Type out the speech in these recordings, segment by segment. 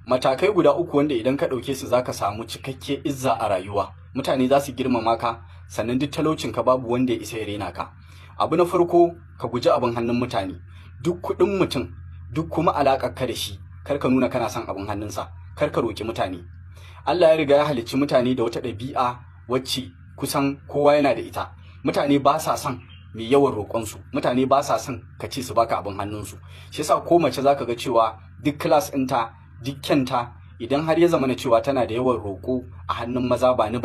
Matakai guda uku wanda idan ka ɗauke su zaka samu cikakke izza a rayuwa. Mutane za su girmama ka, sannan duk talaucin ka babu wanda ya isa ya rena ka. Abu na farko, ka guji abin hannun mutane. Duk kuɗin mutum, duk kuma alaƙar ka da shi, kar ka nuna kana son abin hannunsa, kar ka roƙi mutane. Allah ya riga ya halicci mutane da wata ɗabi'a wacce kusan kowa yana da ita. Mutane ba sa son mai yawan roƙonsu, mutane ba sa son ka ce su baka abin hannunsu. Shi yasa ko mace zaka ga cewa duk class ɗinta, duk kyanta, idan har ya zama na cewa tana da yawan roƙo a hannun maza bani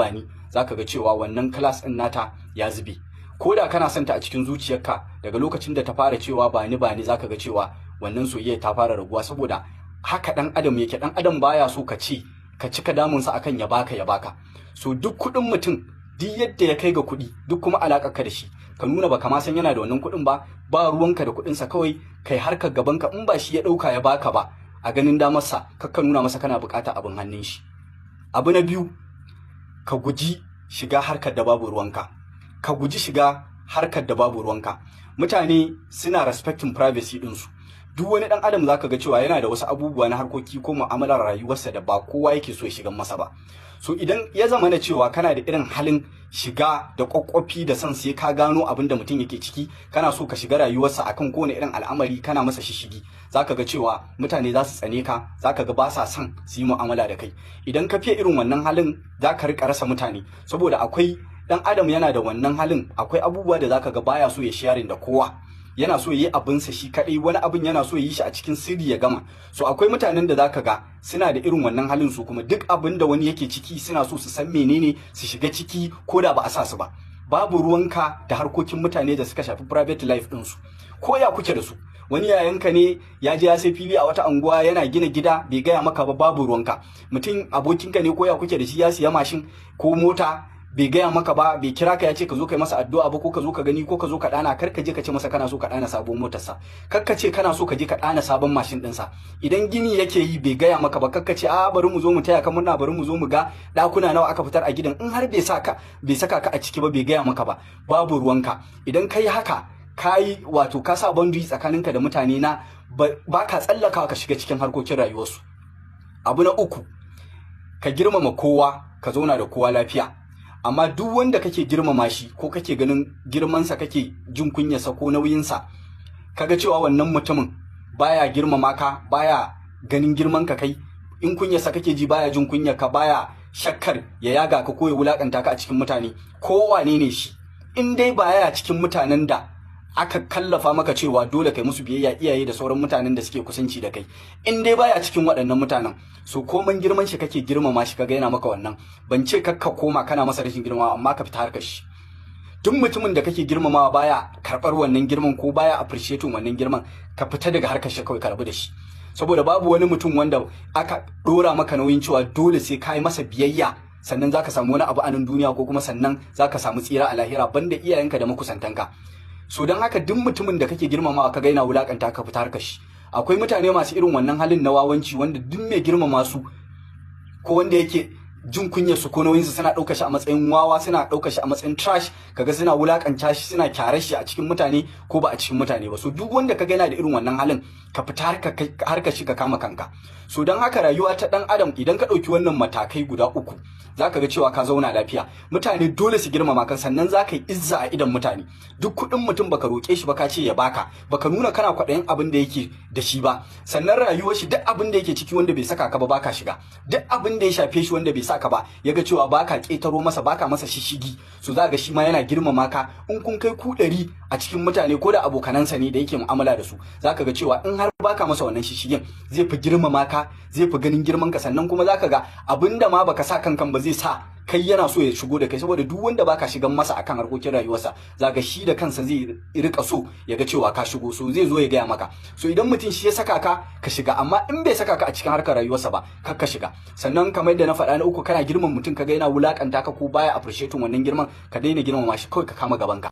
zaka ga cewa wannan class ɗin nata ya zube. Ko da kana son ta a cikin zuciyarka, daga lokacin da ta fara cewa bani zaka ga cewa wannan soyayya ta fara raguwa, saboda haka ɗan adam yake. Ɗan adam baya so ka ce ka cika damunsa akan ya baka. So duk kuɗin mutum, duk yadda ya kai ga kuɗi, duk kuma alaƙar ka da shi, ka nuna baka ma san yana da wannan kuɗin ba ruwanka da kuɗinsa, kawai kai harkar gabanka. In ba shi ya ɗauka ya baka ba, a ganin damarsa, kakka nuna masa kana buƙatar abin hannun shi. Abu na biyu, ka guji shiga harkar da babu ruwanka. Mutane suna respecting privacy ɗinsu. Duk wani ɗan adam zaka ga cewa yana da wasu abubuwa na harkoki ko mu'amalar rayuwarsa da ba kowa yake so ya shiga masa ba. So idan ya zama na cewa kana da irin halin shiga da kwakwafi da son sai ka gano abin da mutum yake ciki, kana so ka shiga rayuwarsa akan kowane irin al'amari, kana masa shishigi, zaka ga cewa mutane za su tsane ka, zaka ga ba sa son su yi mu'amala da kai. Idan ka fiye irin wannan halin, zaka rika rasa mutane, saboda akwai ɗan adam yana da wannan halin. Akwai abubuwa da zaka ga baya so ya sharing da kowa, yana so yi abinsa shi kadai, wani abin yana so yi shi a cikin sirri ya gama. So akwai mutanen da zaka ga suna da irin wannan halin, su kuma duk abin da wani yake ciki suna so su san menene, su shiga ciki ko da ba a sa su ba. Babu ruwanka da harkokin mutane da suka shafi private life ɗinsu, ko ya kuke da su. Wani yayanka ne ya je ya sai fili a wata anguwa yana gina gida, bai gaya maka ba, babu ruwanka. Mutum abokinka ne ko ya kuke da shi ya siya mashin ko mota, bai gaya maka ba, bai kira ka ya ce ka zo kai masa addu'a ba, ko ka zo ka gani, ko ka zo ka dana. Kar ka je ka ce masa kana so ka dana sabon motarsa, kar ka ce kana so ka je ka dana sabon mashin ɗinsa. Idan gini yake yi bai gaya maka ba, kar ka ce a bari mu zo mu taya ka murna, bari mu zo mu ga ɗakuna nawa aka fitar a gidan. In har bai saka ka a ciki ba, bai gaya maka ba, babu ruwanka. Idan kai haka, kai wato ka sa boundary tsakaninka da mutane na ba ka tsallakawa ka shiga cikin harkokin rayuwarsu. Abu na uku, ka girmama kowa, ka zauna da kowa lafiya. Amma duk wanda kake girmama shi, ko kake ganin girmansa, kake jin kunyarsa ko nauyinsa, kaga cewa wannan mutumin baya girmama ka, baya ganin girman ka kai, in kunyarsa kake ji baya jin kunyar ka, baya shakkar ya yaga ka ko ya wulakanta ka a cikin mutane, ko wane ne shi, in dai baya cikin mutanen da aka kallafa maka cewa dole kai musu biyayya, iyaye da sauran mutanen da suke kusanci da kai, in dai baya cikin waɗannan mutanen, so koman girman shi kake girmama shi, kaga yana maka wannan, ban ce kakka koma kana masa rashin girmama, amma ka fita harkar shi. Duk mutumin da kake girmamawa baya karɓar wannan girman ko baya appreciating wannan girman, ka fita daga harkar shi, kawai ka rabu da shi. Saboda babu wani mutum wanda aka ɗora maka nauyin cewa dole sai ka yi masa biyayya sannan zaka samu wani abu a nan duniya, ko kuma sannan zaka samu tsira a lahira, banda iyayenka da makusantanka. So don haka duk mutumin da kake girmamawa kaga yana wulakanta ka, fita harkar shi. Akwai mutane masu irin wannan halin na wawanci, wanda duk mai girmama su ko wanda yake jin kunyar su ko nauyin su, suna ɗaukar shi a matsayin wawa, suna ɗaukar shi a matsayin trash, kaga suna wulakanta shi, suna kyarar shi a cikin mutane ko ba a cikin mutane ba. So duk wanda kaga yana da irin wannan halin, ka fita harkar shi, ka kama kanka. So don haka rayuwa ta ɗan adam, idan ka ɗauki wannan matakai guda uku, zaka ga cewa ka zauna lafiya. Mutane dole su girmama ka, sannan zaka yi izza a idan mutane. Duk kuɗin mutum baka roƙe shi ba, ka ce ya baka nuna kana kwaɗayin abin da yake da shi ba. Sannan rayuwar shi, duk abin da yake ciki wanda bai saka ka ba, baka shiga. Duk abin da ya shafe shi wanda bai saka ba, yaga cewa baka ƙetaro masa, baka masa shishigi, so zaka ga shi ma yana girmama ka. In kun kai ku 100 a cikin mutane, ko da abokanansa ne da yake mu'amala da su, zaka ga cewa in har baka masa wannan shishigin, zai fi girmama ka, zai fi ganin girman ka. Sannan kuma zaka ga abinda ma baka sa kankan ba zai sa kai yana so ya shigo da kai, saboda duk wanda baka shigan masa akan harkokin rayuwarsa, zaka shi da kansa zai rika so ya ga cewa ka shigo, so zai zo ya gaya maka. So idan mutum shi ya saka ka shiga, amma in bai saka ka a cikin harkar rayuwarsa ba, kar ka shiga. Sannan kamar yadda na faɗa na uku, kana girman mutum kaga yana wulakanta ka ko baya appreciating wannan girman, ka daina girmama shi, kawai ka kama gaban ka.